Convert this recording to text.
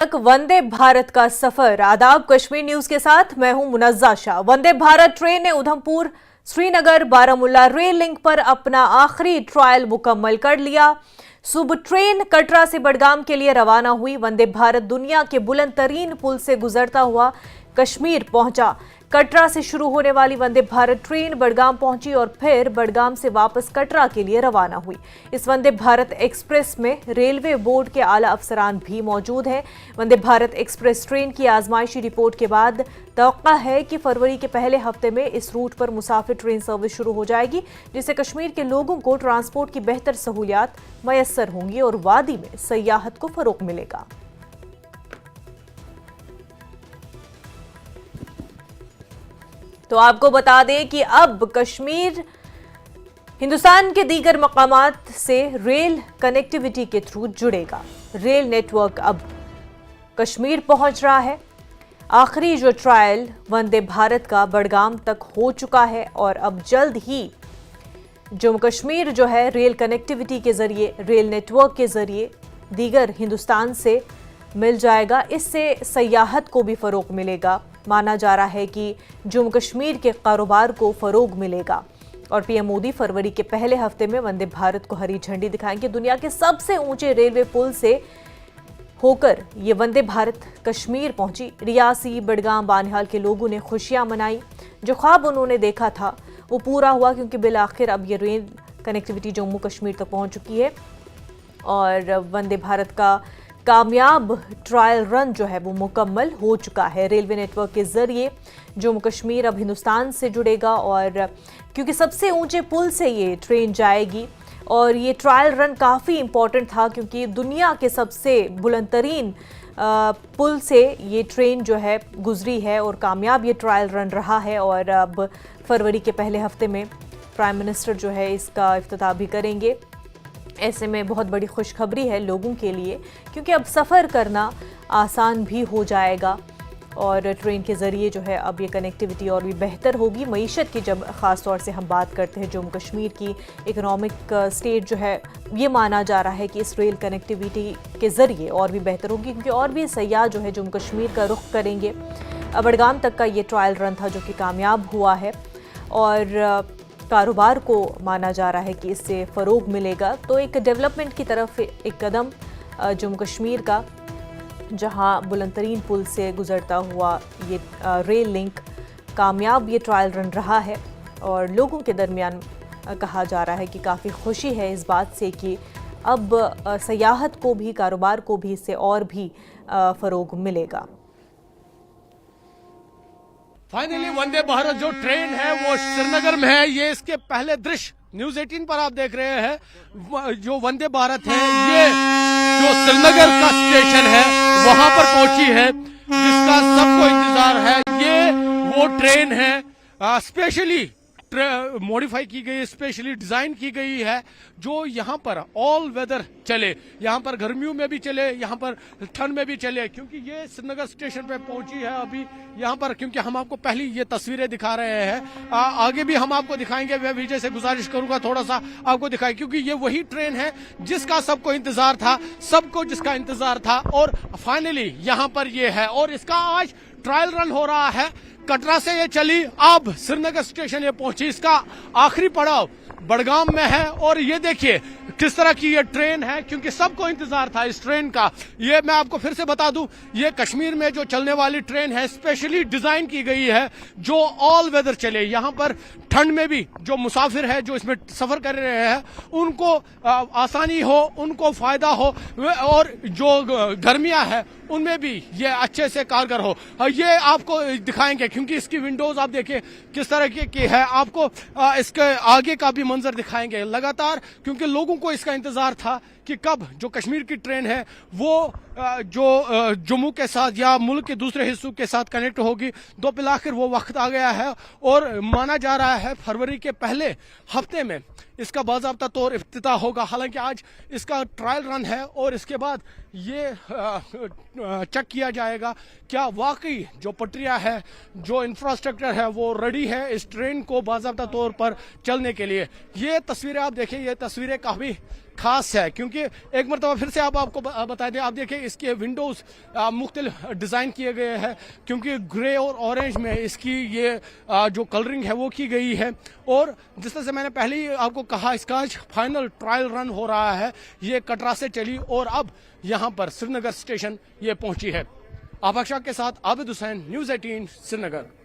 तक वंदे भारत का सफर। आदाब, कश्मीर न्यूज के साथ मैं हूं मुनज्जा शाह। वंदे भारत ट्रेन ने उधमपुर श्रीनगर बारामुल्ला रेल लिंक पर अपना आखिरी ट्रायल मुकम्मल कर लिया। सुबह ट्रेन कटरा से बडगाम के लिए रवाना हुई। वंदे भारत दुनिया के बुलंद तरीन पुल से गुजरता हुआ कश्मीर पहुंचा। कटरा से शुरू होने वाली वंदे भारत ट्रेन बडगाम पहुंची और फिर बडगाम से वापस कटरा के लिए रवाना हुई। इस वंदे भारत एक्सप्रेस में रेलवे बोर्ड के आला अफसरान भी मौजूद हैं। वंदे भारत एक्सप्रेस ट्रेन की आजमाइशी रिपोर्ट के बाद तवक्का है कि फरवरी के पहले हफ्ते में इस रूट पर मुसाफिर ट्रेन सर्विस शुरू हो जाएगी, जिससे कश्मीर के लोगों को ट्रांसपोर्ट की बेहतर सहूलियात मयसर होंगी और वादी में सयाहत को फरोग मिलेगा। तो आपको बता दें कि अब कश्मीर हिंदुस्तान के दीगर मकामात से रेल कनेक्टिविटी के थ्रू जुड़ेगा। रेल नेटवर्क अब कश्मीर पहुंच रहा है। आखिरी जो ट्रायल वंदे भारत का बडगाम तक हो चुका है और अब जल्द ही जम्मू कश्मीर जो है रेल कनेक्टिविटी के जरिए, रेल नेटवर्क के जरिए दीगर हिंदुस्तान से मिल जाएगा। इससे सयाहत को भी फरोग मिलेगा। माना जा रहा है कि जम्मू कश्मीर के कारोबार को फरोग मिलेगा और पीएम मोदी फरवरी के पहले हफ्ते में वंदे भारत को हरी झंडी दिखाएंगे। दुनिया के सबसे ऊंचे रेलवे पुल से होकर ये वंदे भारत कश्मीर पहुंची। रियासी, बडगाम, बानिहाल के लोगों ने खुशियां मनाई। जो ख्वाब उन्होंने देखा था वो पूरा हुआ, क्योंकि बिल आखिर अब ये रेल कनेक्टिविटी जम्मू कश्मीर तक पहुंच चुकी है और वंदे भारत का कामयाब ट्रायल रन जो है वो मुकम्मल हो चुका है। रेलवे नेटवर्क के जरिए जम्मू कश्मीर अब हिंदुस्तान से जुड़ेगा और क्योंकि सबसे ऊंचे पुल से ये ट्रेन जाएगी और ये ट्रायल रन काफ़ी इम्पॉर्टेंट था, क्योंकि दुनिया के सबसे बुलंदतरीन पुल से ये ट्रेन जो है गुजरी है और कामयाब ये ट्रायल रन रहा है। और अब फरवरी के पहले हफ्ते में प्राइम मिनिस्टर जो है इसका इफ्तिताह भी करेंगे। ऐसे में बहुत बड़ी खुशखबरी है लोगों के लिए, क्योंकि अब सफ़र करना आसान भी हो जाएगा और ट्रेन के ज़रिए जो है अब ये कनेक्टिविटी और भी बेहतर होगी। मईशत की जब ख़ास तौर से हम बात करते हैं, जम्मू कश्मीर की इकोनॉमिक स्टेट जो है ये माना जा रहा है कि इस रेल कनेक्टिविटी के ज़रिए और भी बेहतर होगी, क्योंकि और भी सयाह जो है जम्मू कश्मीर का रुख करेंगे। बडगाम तक का ये ट्रायल रन था जो कि कामयाब हुआ है और कारोबार को माना जा रहा है कि इससे फ़रोग मिलेगा। तो एक डेवलपमेंट की तरफ एक कदम जम्मू कश्मीर का, जहां बुलंदतरीन पुल से गुजरता हुआ ये रेल लिंक कामयाब ये ट्रायल रन रहा है और लोगों के दरमियान कहा जा रहा है कि काफ़ी खुशी है इस बात से कि अब सयाहत को भी, कारोबार को भी इससे और भी फ़रोग मिलेगा। फाइनली वंदे भारत जो ट्रेन है वो श्रीनगर में है। ये इसके पहले दृश्य न्यूज 18 पर आप देख रहे हैं। जो वंदे भारत है ये जो श्रीनगर का स्टेशन है वहां पर पहुंची है, जिसका सबको इंतजार है। ये वो ट्रेन है स्पेशली मॉडिफाई की गई, स्पेशली डिजाइन की गई है, जो यहाँ पर ऑल वेदर चले, यहाँ पर गर्मियों में भी चले, यहाँ पर ठंड में भी चले। क्योंकि ये श्रीनगर स्टेशन पे पहुंची है अभी यहाँ पर, क्योंकि हम आपको पहली ये तस्वीरें दिखा रहे हैं। आगे भी हम आपको दिखाएंगे। मैं विजय से गुजारिश करूंगा थोड़ा सा आपको दिखाए, क्योंकि ये वही ट्रेन है जिसका सबको इंतजार था, सबको जिसका इंतजार था और फाइनली यहाँ पर ये है और इसका आज ट्रायल रन हो रहा है। कटरा से ये चली, अब श्रीनगर स्टेशन ये पहुंची। इसका आखिरी पड़ाव बडगाम में है और ये देखिए किस तरह की ये ट्रेन है, क्योंकि सबको इंतजार था इस ट्रेन का। ये मैं आपको फिर से बता दूं, ये कश्मीर में जो चलने वाली ट्रेन है स्पेशली डिजाइन की गई है जो ऑल वेदर चले। यहाँ पर ठंड में भी जो मुसाफिर है जो इसमें सफर कर रहे हैं उनको आसानी हो, उनको फायदा हो और जो गर्मियां है उनमें भी ये अच्छे से कारगर हो। ये आपको दिखाएंगे, क्योंकि इसकी विंडोज आप देखिए किस तरह की है। आपको इसके आगे का भी मंजर दिखाएंगे लगातार, क्योंकि लोगों को इसका इंतजार था कि कब जो कश्मीर की ट्रेन है वो जो जम्मू के साथ या मुल्क के दूसरे हिस्सों के साथ कनेक्ट होगी। तो बिलाखिर वो वक्त आ गया है और माना जा रहा है फरवरी के पहले हफ्ते में इसका बाज़ाब्ता तौर इफ्तिताह होगा। हालांकि आज इसका ट्रायल रन है और इसके बाद ये चेक किया जाएगा क्या वाकई जो पटरियां है, जो इंफ्रास्ट्रक्चर है वो रेडी है इस ट्रेन को बाज़ाब्ता तौर पर चलने के लिए। ये तस्वीरें आप देखिए, ये तस्वीरें काफ़ी खास है क्योंकि एक मरतबा फिर से आपको बता दें, आप देखिए इसके विंडोज मुख्तलिफ डिज़ाइन किए गए हैं क्योंकि ग्रे और ऑरेंज में इसकी ये जो कलरिंग है वो की गई है। और जिस तरह से मैंने पहले ही आपको कहा, इसका आज फाइनल ट्रायल रन हो रहा है। ये कटरा से चली और अब यहाँ पर श्रीनगर स्टेशन ये पहुंची है। आफाक शाह के साथ आबिद हुसैन, न्यूज़ 18 श्रीनगर।